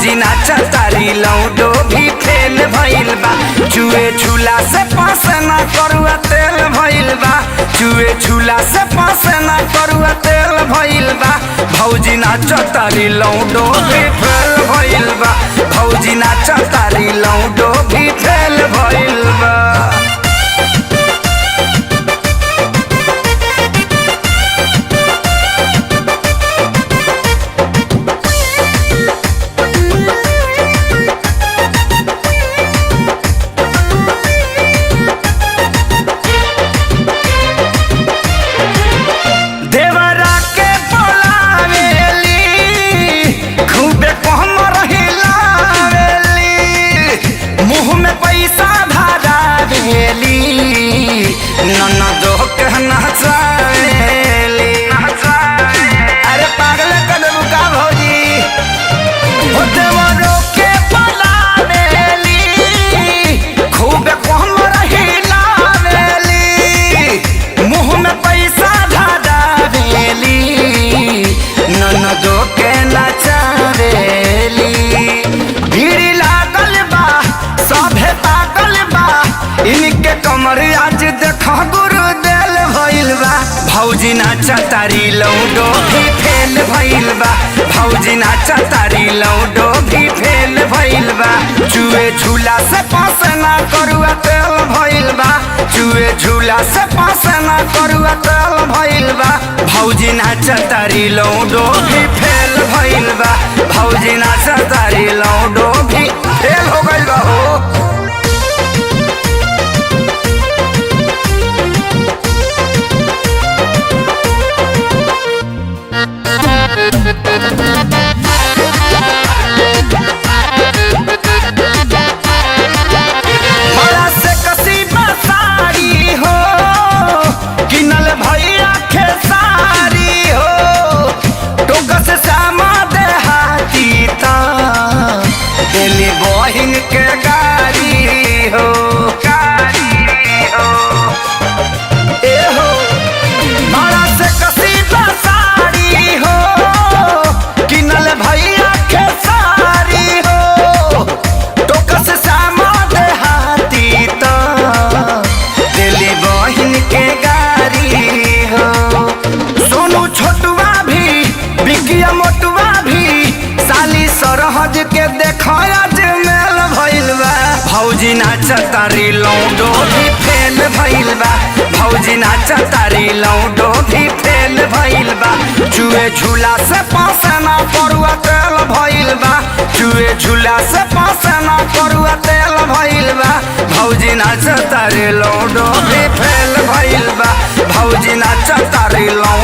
भौजी नाचा तारी लौडो भी फेल भइल बा। चुए झूला से पास ना करुआ तेल भइल बा। चुए झूला से पास ना करुआ तेल भइल बा। भौजी नाचा तारी लौडो भी फेल भइल बा। भौजी नाचा तारी लौडो भी फेल भइल बा। अरे पागल कदम का भौजी हो देवरों के पलावेली खूब कोहम रहिलावेली। मुँह में पैसा धरावेली ननदो के नचावेली। भीड़ लागल बा सभे पागल बा इनके कमर आज देखो गुरु देल भइल बा। भौजी नाचा तारी लौडो भी फेल भइल बा। भौजी नाचा तारी लौडो भी फेल भइल बा। चुए झूला से पास ना करुआ तेल भइल बा। चुए झूला से पास ना करुआ तेल भइल बा। भौजी नाचा तारी लौडो भी फेल भइल बा। भौजी नाचा तारी लौडो भी फेल हो गइल बा हो। बड़ा से कसीबा साड़ी हो किनल भैया खेसारी हो। टोका से सामा देहाती ता दिल्ली बहिन के गाड़ी हो। ए हो बड़ा से कसीबा साड़ी हो किनल भैया खेसारी हो। टोका से सामा देहाती तो दिल्ली बहिन के गाड़ी हो। सोनू छोटुआ भी बिकिया मोटुआ भी साली सरहज के देखो आज मेल भइल बा। भौजी नाचा तारी लौडो भी फेल भइल बा। भौजी नाचा तारी लौडो भी फेल भइल बा। चुए झूला से पास ना करुआ तेल भइल बा। चुए झूला से पास ना करुआ तेल भइल बा। भौजी नाचा तारी लौडो भी फेल भइल बा। भौजी नाचा तारी लौडो